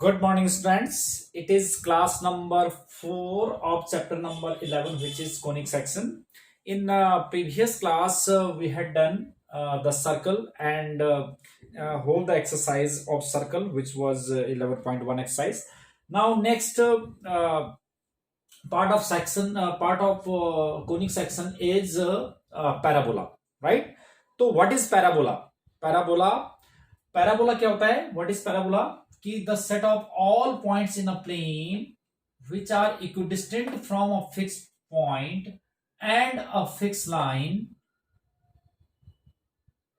Good morning, students. It is class number 4 of chapter number 11, which is conic section. In previous class, we had done the circle and hold the exercise of circle, which was 11.1 exercise. Now, next part of conic section is parabola, right? So, what is parabola? Parabola क्या होता है? What is parabola? कि the set of all points in a plane which are equidistant from a fixed point and a fixed line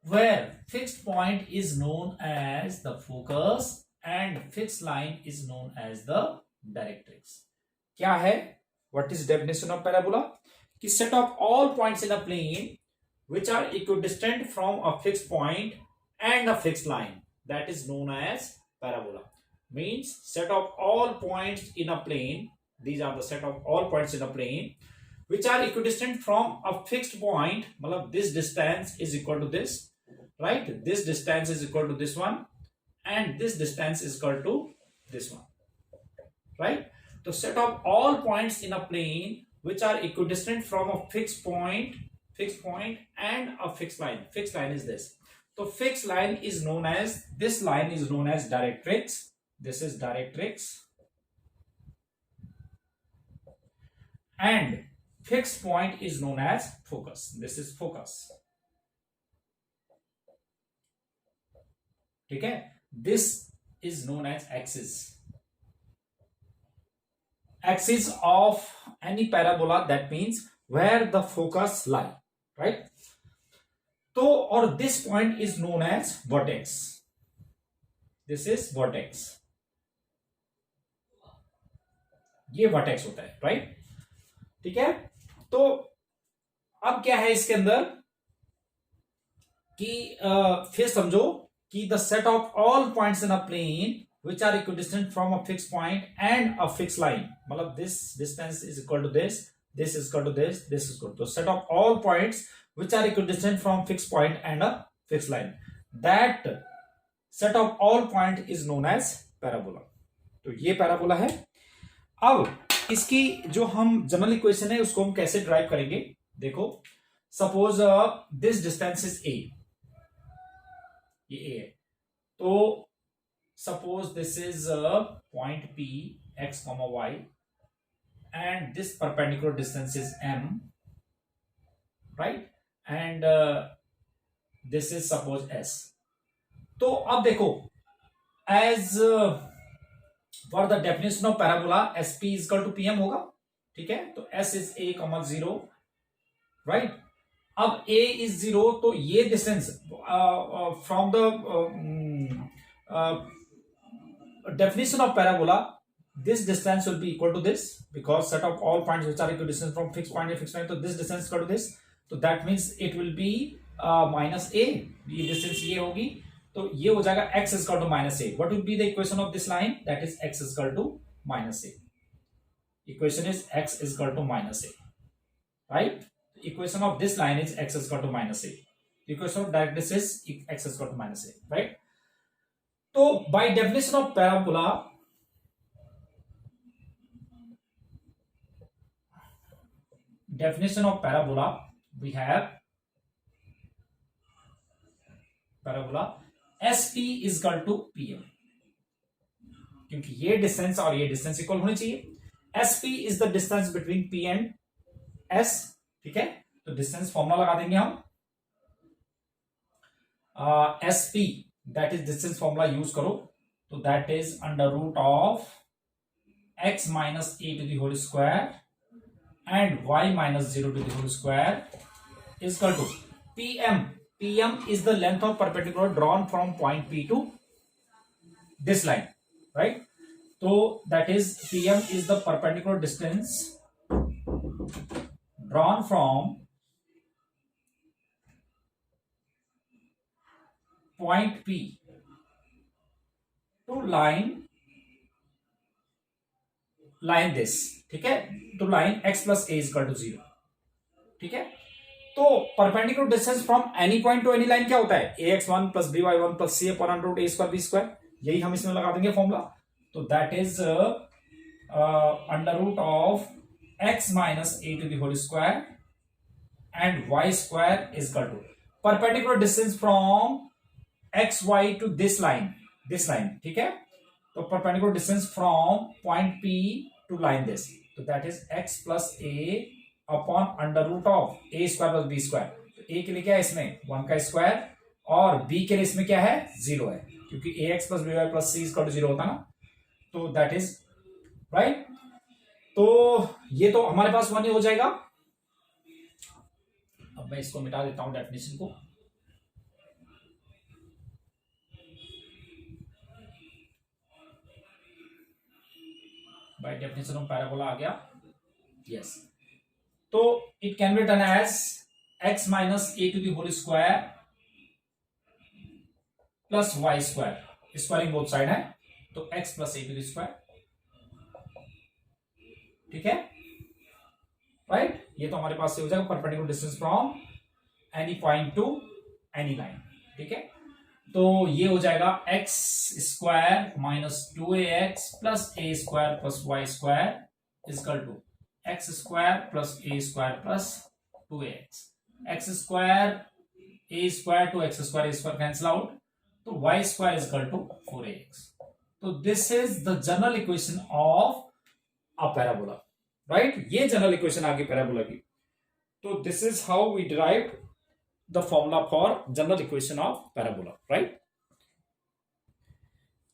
where fixed point is known as the focus and fixed line is known as the directrix. क्या है? What is definition of parabola? कि set of all points in a plane which are equidistant from a fixed point and a fixed line, that is known as parabola. Means set of all points in a plane, these are the set of all points in a plane which are equidistant from a fixed point. Matlab this distance is equal to this, right? This distance is equal to this one and this distance is equal to this one, right? So set of all points in a plane which are equidistant from a fixed point and a fixed line. Fixed line is this. So fixed line is known as, this line is known as directrix. This is directrix. And fixed point is known as focus. This is focus. ठीक है? This is known as axis. Axis of any parabola, that means where the focus lie, right? So, or this point is known as vertex. This is vertex. ये vertex होता है, right? ठीक है? तो अब क्या है इसके अंदर कि फिर समझो कि the set of all points in a plane which are equidistant from a fixed point and a fixed line. मतलब this distance is equal to this is equal to this is equal to set of all points which are equidistant from fixed point and a fixed line. That set of all point is known as parabola. तो ये parabola है. अब इसकी जो हम general equation है उसको हम कैसे ड्राइव करेंगे? देखो, suppose this distance is a, ये ए है, तो suppose this is point P x comma y and this perpendicular distance is m, right? And this is suppose s. तो अब देखो, as for the definition of parabola, sp is equal to pm होगा, ठीक है? तो s is a comma 0, right? अब a is 0, तो ये distance from the definition of parabola, this distance will be equal to this because set of all points which are equidistant from fixed point and fixed line, so this distance is equal to this, so that means it will be minus a. ये distance ये होगी, तो ये हो जाएगा x is equal to minus a. What will be the equation of this line? That is x is equal to minus a. Equation is x is equal to minus a, right? Equation of this line is x is equal to minus a. Equation of directrix is x is equal to minus a, right? तो by definition of parabola, we have parabola SP is equal to PM, क्योंकि ये distance और ये distance equal होनी चाहिए. SP is the distance between P and S, ठीक है? तो डिस्टेंस फॉर्मूला लगा देंगे हम, SP that is distance formula use करो, तो that is under root of x minus a to the whole square and y minus 0 to the whole square is equal to PM. PM is the length of perpendicular drawn from point P to this line, right? So that is PM is the perpendicular distance drawn from point P to line this, ठीक है? to line x plus a is equal to 0, ठीक है? तो perpendicular distance from any point to any line क्या होता है? ax1 plus by1 plus c upon root a square b square. यही हम इसमें लगा देंगे फॉर्मूला. तो that is under root of x minus a to the whole square and y square is equal to perpendicular distance from x y to this line ठीक है। तो perpendicular distance from point P to line this, तो that is x plus a upon under root of a square plus b square. तो a के लिए क्या है इसमें 1 का स्क्वायर और b के लिए इसमें क्या है 0 है, क्योंकि ax plus by plus c equal to 0 होता ना, तो दैट इज राइट। तो ये तो हमारे पास 1 ही हो जाएगा। अब मैं इसको मिटा देता हूं डेफिनेशन को। बाय डेफिनेशन ऑफ पैराबोला आ गया, यस। तो it can be written as x minus a to the whole square plus y square, squaring both side है, तो x plus a to the square, ठीक है राइट। ये तो हमारे पास से हो जाएगा perpendicular distance from any point to any line, ठीक है। तो ये हो जाएगा x square minus 2ax plus a square plus y square equal to x square plus a square plus 2ax, x square a square to x square cancel out, तो y square equal to 4ax। तो this is the general equation of a parabola, right. ये general equation आ गई parabola की। तो this is how we derive the formula for general equation of parabola, right.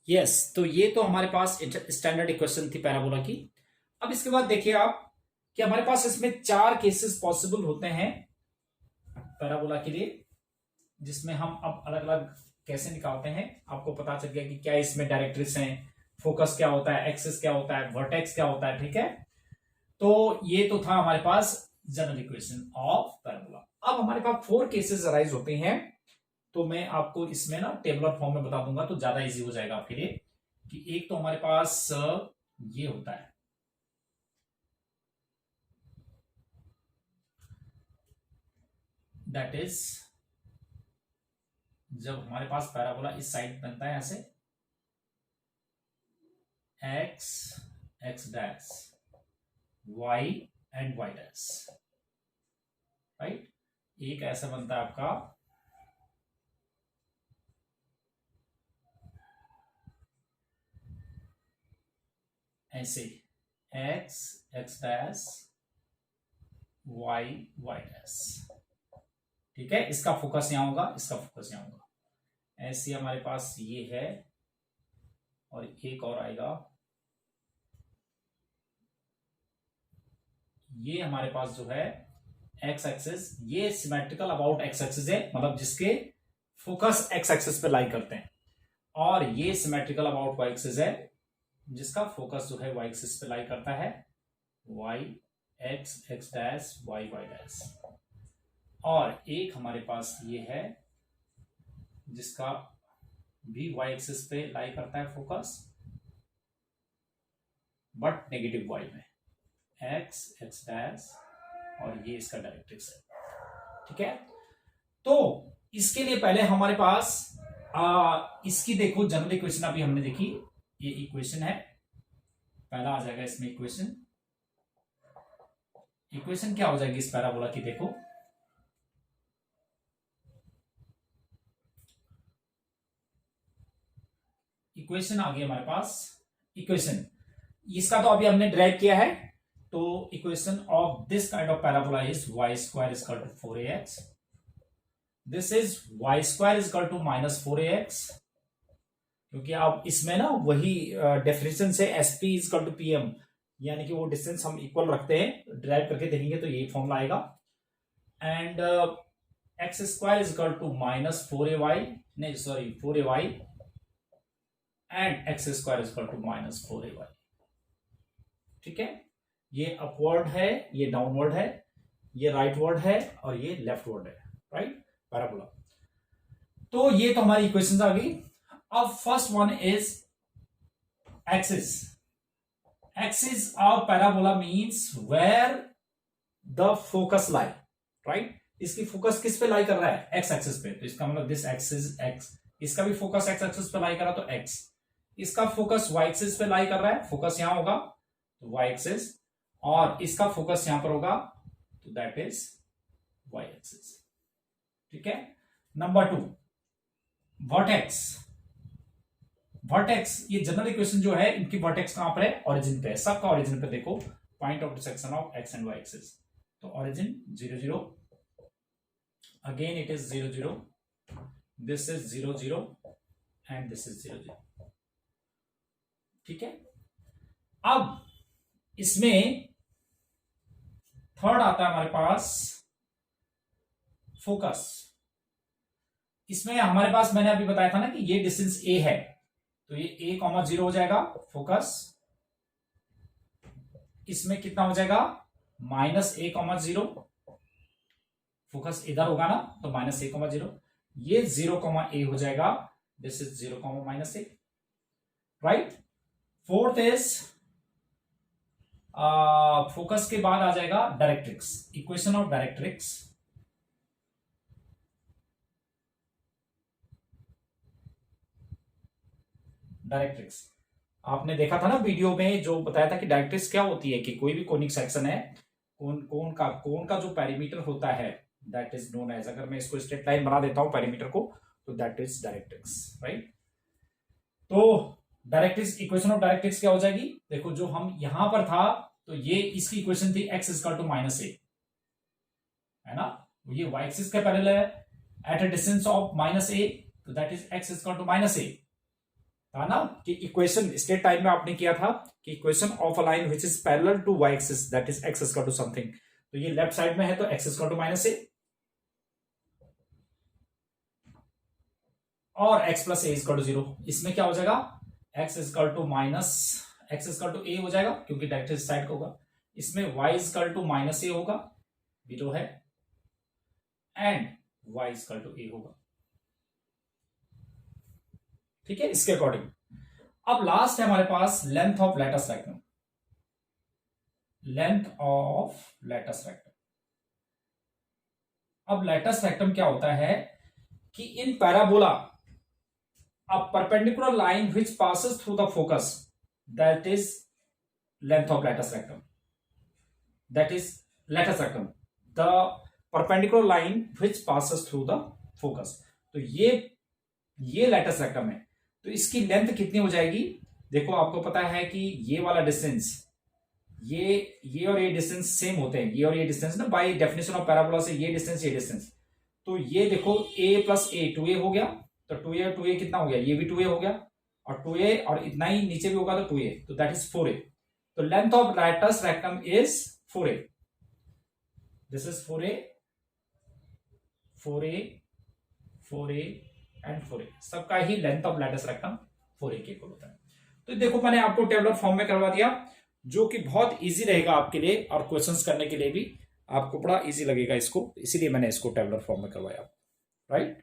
Yes, तो ये तो हमारे पास स्टैंडर्ड इक्वेशन थी पैराबोला की। अब इसके बाद देखिए आप कि हमारे पास इसमें 4 केसेस पॉसिबल होते हैं पैराबोला के लिए, जिसमें हम अब अलग अलग कैसे निकालते हैं। आपको पता चल गया कि क्या इसमें डायरेक्ट्रिक्स हैं, फोकस क्या होता है, एक्सिस क्या होता है, वर्टेक्स क्या होता है, ठीक है। तो ये तो था हमारे पास जनरल इक्वेशन ऑफ पैराबोला। अब हमारे पास 4 केसेस अराइज होते हैं, तो मैं आपको इसमें ना टेबुलर फॉर्म में बता दूंगा तो ज्यादा इजी हो जाएगा आपके लिए। कि एक तो हमारे पास ये होता है, दैट इज जब हमारे पास पैराबोला इस साइड बनता है यहां से x x dash y and y dash, right. एक ऐसा बनता है आपका ऐसे x x dash y y dash, ठीक है। इसका फोकस यहां होगा, इसका फोकस यहां होगा। ऐसे हमारे पास ये है और एक और आएगा, ये हमारे पास जो है एक्स एक्सिस, ये सिमेट्रिकल अबाउट एक्स एक्सिस है, मतलब जिसके फोकस एक्स एक्सिस पे लाई करते हैं, और ये सिमेट्रिकल अबाउट वाई एक्सिस है जिसका फोकस जो है वाई एक्सिस पे लाई करता है, y x x dash y y dash. और एक हमारे पास ये है जिसका भी वाई एक्सिस पे लाई करता है फोकस, बट नेगेटिव वाई में, एक्स एक्स डैश, और ये इसका डायरेक्ट्रिक्स है, ठीक है। तो इसके लिए पहले हमारे पास इसकी देखो जनरल इक्वेशन अभी हमने देखी, ये इक्वेशन है, पहला आ जाएगा इसमें इक्वेशन। इक्वेशन क्या हो जाएगी इस पैराबोला की, देखो इक्वेशन आ गई हमारे पास। इक्वेशन इसका तो अभी हमने ड्राइव किया है, तो equation of this kind of parabola is y square is equal to 4ax, this is y square is equal to minus 4ax, क्योंकि आप इसमें ना वही डेफिनेशन से SP is equal to PM, यानी कि वो डिस्टेंस हम इक्वल रखते हैं, ड्राइव करके देखेंगे तो यही फॉर्मूला आएगा। And x square is equal to minus 4ay, नहीं sorry 4ay, and x square is equal to minus 4ay, ठीक है। ये अपवर्ड है, ये डाउनवर्ड है, ये राइटवर्ड है, और ये लेफ्टवर्ड है, राइट, पैराबोला। तो ये तो हमारी इक्वेशंस आ गई। अब first one is axis. Axis of parabola means where the focus lie, right. इसकी फोकस किस पे लाई कर रहा है, एक्स एक्सिस पे, तो इसका मतलब दिस एक्सिस एक्स, इसका भी फोकस एक्स एक्सिस पे लाई करा तो एक्स, इसका फोकस y एक्सिस पे लाई कर रहा है, फोकस यहां होगा तो y एक्सिस, और इसका फोकस यहां पर होगा तो दैट इज y एक्सिस। ठीक है। Number 2, vertex. वर्टेक्स, ये जनरल इक्वेशन जो है इनकी वर्टेक्स कहां पर है, ओरिजिन पे है। सबका ओरिजिन पे देखो, point of intersection of x and y axis. तो origin 0 0, again it is 0 0, this is 0 0 and this is 0 0। ठीक है। अब इसमें थर्ड आता है हमारे पास फोकस। इसमें हमारे पास, मैंने अभी बताया था ना कि ये डिस्टेंस a है, तो ये a,0 हो जाएगा फोकस। इसमें कितना हो जाएगा, -a,0, फोकस इधर होगा ना, तो -a,0, ये 0, a हो जाएगा, this is 0, -a, right. Fourth is focus के बाद आ जाएगा directrix, equation of directrix. Directrix आपने देखा था ना वीडियो में, जो बताया था कि डायरेक्ट्रिक्स क्या होती है, कि कोई भी कोनिक सेक्शन है, कोन का जो पेरीमीटर होता है दैट इज नोन एज, अगर मैं इसको स्ट्रेट लाइन बना देता हूं पेरीमीटर को, तो दैट इज डायरेक्ट्रिक्स, राइट। तो डायरेक्ट्रिक्स, इक्वेशन ऑफ डायरेक्ट्रिक्स क्या हो जाएगी, देखो जो हम यहां पर था, तो ये इसकी इक्वेशन थी x इक्वल टू -a, है ना, ये y एक्सिस के पैरेलल है at a distance of -a, तो that is x equal to -a, था ना। कि इक्वेशन स्टेट टाइम में आपने किया था कि equation of a line which is parallel to y axis that is x equal to something, तो ये लेफ्ट साइड में है तो x इक्वल टू -a, और x plus a equal to 0। इसमें क्या हो जाएगा, x equal to x equal to a हो जाएगा, क्योंकि डायरेक्ट साइड का होगा। इसमें y इक्वल टू -a होगा, 0 है, and y equal to a होगा। ठीक है, इसके अकॉर्डिंग। अब लास्ट है हमारे पास length of latus rectum. Length of latus rectum. अब लैटस रेक्टम क्या होता है कि in parabola a perpendicular line which passes through the focus, that is length of latus rectum, that is latus rectum, the perpendicular line which passes through the focus। तो ये latus rectum है, तो इसकी length कितनी हो जाएगी, देखो आपको पता है कि ये वाला डिस्टेंस, ये और ये डिस्टेंस सेम होते हैं, ये और ये डिस्टेंस ना, बाय डेफिनेशन ऑफ पैराबोला से ये डिस्टेंस, तो ये देखो a प्लस a 2a हो गया, तो 2a कितना हो गया, ये भी 2a हो गया, और 2a और इतना ही नीचे भी होगा तो 2a, तो दैट इज 4a। तो length of latus rectum is 4a, this is 4a, 4a, 4a and 4a, सबका ही length of latus rectum 4a के इक्वल होता है। तो देखो मैंने आपको टेबलर फॉर्म में करवा दिया, जो कि बहुत इजी रहेगा आपके लिए, और क्वेश्चंस करने के लिए भी आपको बड़ा इजी लगेगा इसको, इसीलिए मैंने इसको टेबलर फॉर्म में करवाया, राइट।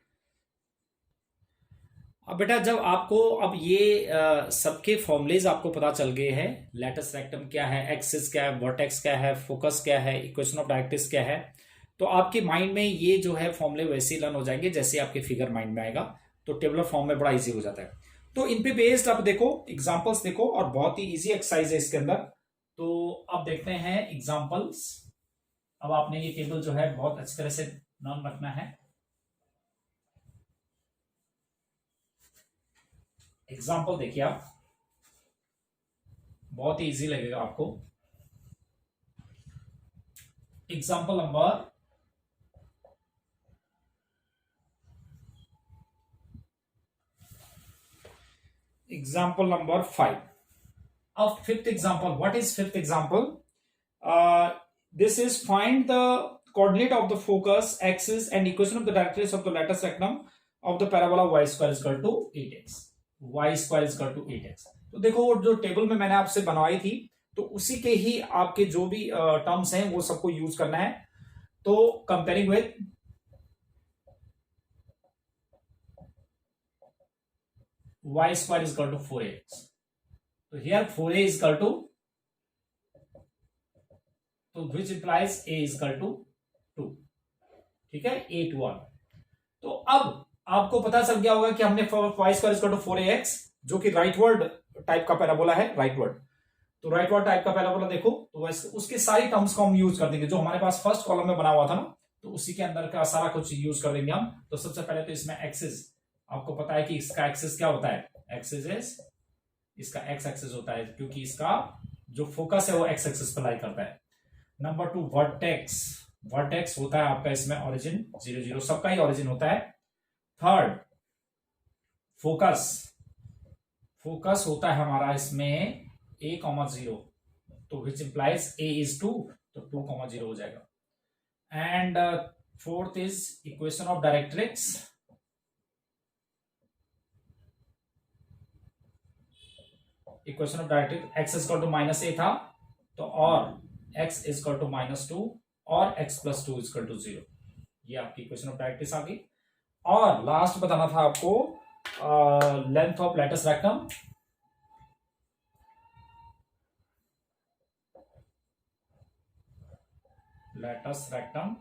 अब बेटा जब आपको अब ये सबके फॉर्मुलेज आपको पता चल गए हैं, लैटस रेक्टम क्या है, एक्सिस क्या है, वर्टेक्स क्या है, फोकस क्या है, इक्वेशन ऑफ डायरेक्ट्रिक्स क्या है, तो आपके माइंड में ये जो है फॉर्मुले वैसे ही लर्न हो जाएंगे जैसे आपके फिगर माइंड में आएगा, तो टेबलर फॉर्म में बड़ा इजी हो जाता है। तो इन पे बेस्ड आप देखो, एग्जाम्पल्स देखो, और बहुत ही ईजी एक्सरसाइज है इसके अंदर। तो अब देखते हैं एग्जाम्पल्स। अब आपने ये टेबल जो है बहुत अच्छी तरह से लर्न रखना है। एग्जाम्पल देखिए आप, बहुत ही इजी लगेगा आपको। Example number example number 5. Of fifth example, what is fifth example? This is find the coordinate of the focus, axis and equation of the directrix of the latus rectum of the parabola y square is equal to 8x, y square is equal to 8x। तो देखो जो table में मैंने आपसे बनवाई थी, तो उसी के ही आपके जो भी टर्म्स हैं वो सबको यूज करना है। तो comparing with y square is equal to 4x, तो here 4a is equal to, तो which implies a is equal to 2, ठीक है, 8 1। तो अब आपको पता चल गया होगा कि हमने y square is equal to 4ax, जो कि राइटवर्ड टाइप का पैराबोला है, राइटवर्ड। तो राइटवर्ड टाइप का पैराबोला देखो तो उसके सारी टर्म्स को हम यूज कर देंगे, जो हमारे पास फर्स्ट कॉलम में बना हुआ था ना, तो उसी के अंदर का सारा कुछ यूज कर देंगे हम। तो सबसे पहले तो इसमें एक्सिस, आपको पता है कि इसका एक्सिस क्या होता है, एक्सिस इज, इसका एक्स एक्सिस होता है, क्योंकि इसका जो फोकस है वो एक्स एक्सिस पर लाई करता है। नंबर 2 वर्टेक्स, वर्टेक्स होता है आपका इसमें ओरिजिन 0 0, सबका ही ओरिजिन होता है। थर्ड फोकस, फोकस होता है हमारा इसमें a, 0, तो विच इंप्लाइज a is 2, तो 2, 0 हो जाएगा। And fourth is equation of directrix, equation of directrix x is equal to -a था, तो और x इज इक्वल टू -2 और x + 2 इज इक्वल टू 0, ये आपकी इक्वेशन ऑफ डायरेक्ट्रिक्स आ गई। और लास्ट बताना था आपको length of lattice rectum, lattice rectum,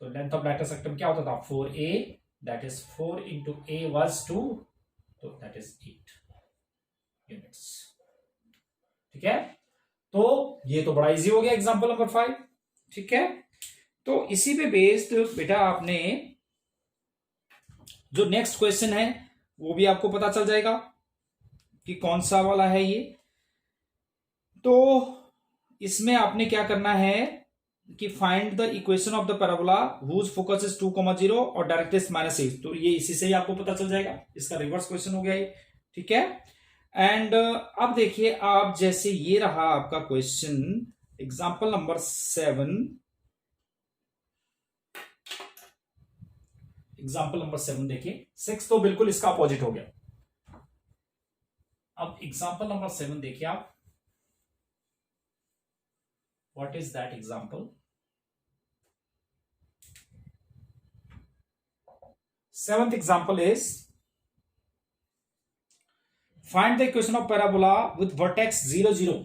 तो लेंथ ऑफ लैटिस रेक्टम क्या होता था, 4a, that is 4 into a was 2, तो दैट इज 8 यूनिट्स। ठीक है, तो ये तो बड़ा इजी हो गया एग्जांपल नंबर 5। ठीक है, तो इसी पे बेस्ड बेटा आपने जो नेक्स्ट क्वेश्चन है वो भी आपको पता चल जाएगा कि कौन सा वाला है ये। तो इसमें आपने क्या करना है कि find the equation of the parabola whose focus is 2, 0 और डायरेक्ट्रिक्स -8, तो ये इसी से ही आपको पता चल जाएगा, इसका रिवर्स क्वेश्चन हो गया ये। ठीक है, एंड अब देखिए आप, जैसे ये रहा आपका question example number 7, example number 7 देखिए, 6 तो बिल्कुल इसका अपोजिट हो गया। अब एग्जांपल नंबर 7 देखिए आप, what is that example. Seventh example is find the equation of parabola with vertex 0 0,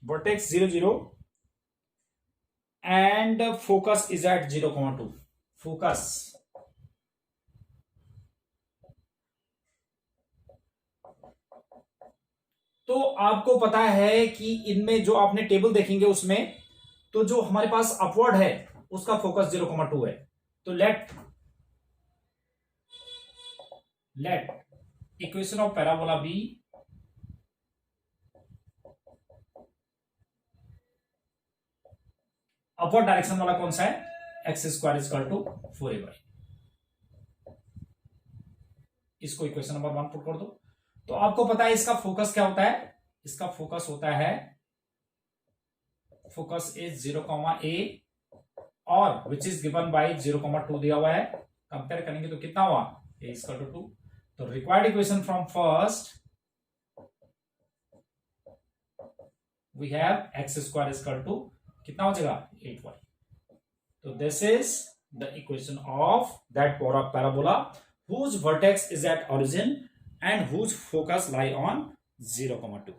vertex 0 0 and focus is at 0,2, focus तो आपको पता है कि इनमें जो आपने टेबल देखेंगे उसमें, तो जो हमारे पास अपवर्ड है उसका फोकस 0,2 है। तो let equation of parabola be upward direction वाला कौन सा है, x² = 4ay, इसको इक्वेशन नंबर 1 पुट कर दो। तो आपको पता है इसका फोकस क्या होता है, इसका फोकस होता है, फोकस इज 0,a और विच इज गिवन बाय 0,2 दिया हुआ है, कंपेयर करेंगे तो कितना हुआ, a = 2, तो required equation from first we have x² = कितना हो जाएगा, 8y। तो this is the equation of that parabola whose vertex is at origin and whose focus lie on 0,2.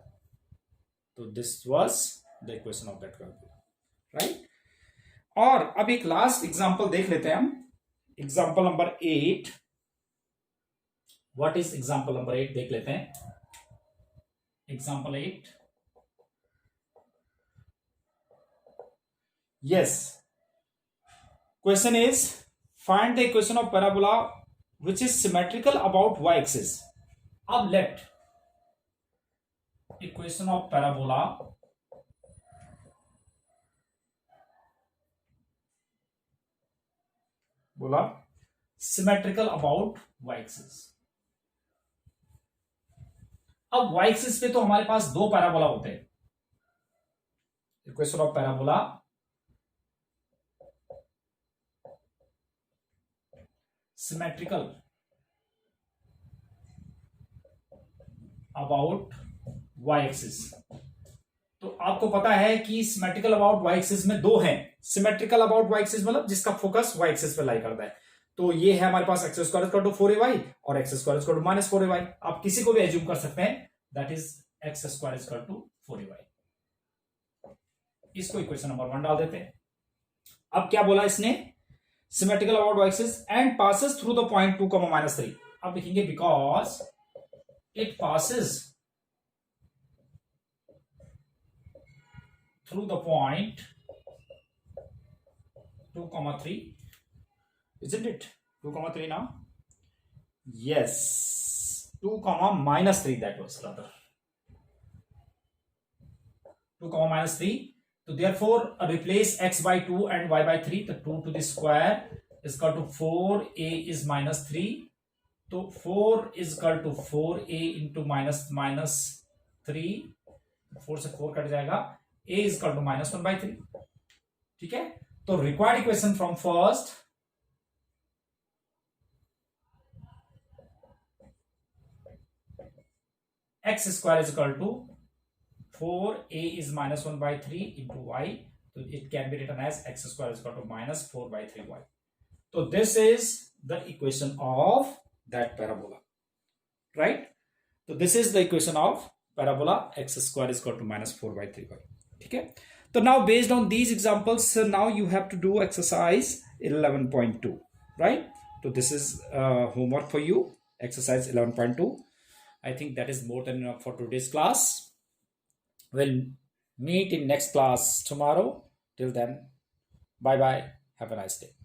So this was the equation of that parabola, right? और अब एक last example देख लेते हैं हम, example number 8। What is example number 8 देख लेते हैं। Example 8, yes, question is find the equation of parabola which is symmetrical about y-axis. अब let equation of parabola बोला symmetrical about y-axis। अब y-axis पे तो हमारे पास दो पैराबोला होते हैं, equation of parabola symmetrical about y axis. तो आपको पता है कि सिमेट्रिकल अबाउट वाई एक्सिस में दो हैं, सिमेट्रिकल अबाउट वाई एक्सिस मतलब जिसका फोकस वाई एक्सिस पे लाई करता है। तो ये है हमारे पास x² = 4ay और x² = -4ay। आप किसी को भी एज्यूम कर सकते हैं, दैट इज x² = 4ay। इसको इक्वेशन नंबर 1 डाल देते हैं। अब क्या बोला इसने symmetrical about y axis and passes through the point 2 comma minus 3. अब लिखेंगे because it passes through the point 2 comma 3, isn't it? 2 comma 3 now? Yes, 2 comma minus 3, that was rather 2 comma minus 3. So therefore replace x by 2 and y by 3. The 2 to the square is equal to 4a is minus 3. So 4 is equal to 4a into minus 3. 4 से 4 cut जाएगा. a is equal to minus 1 by 3. ठीक है. तो required equation from first x square is equal to 4a is minus 1 by 3 into y. So it can be written as x square is equal to minus 4 by 3y. So this is the equation of that parabola, right? So this is the equation of parabola x square is equal to minus 4 by 3y. Okay. So now based on these examples, now you have to do exercise 11.2, right? So this is homework for you, exercise 11.2. I think that is more than enough for today's class. We'll meet in next class tomorrow. Till then, bye bye. Have a nice day.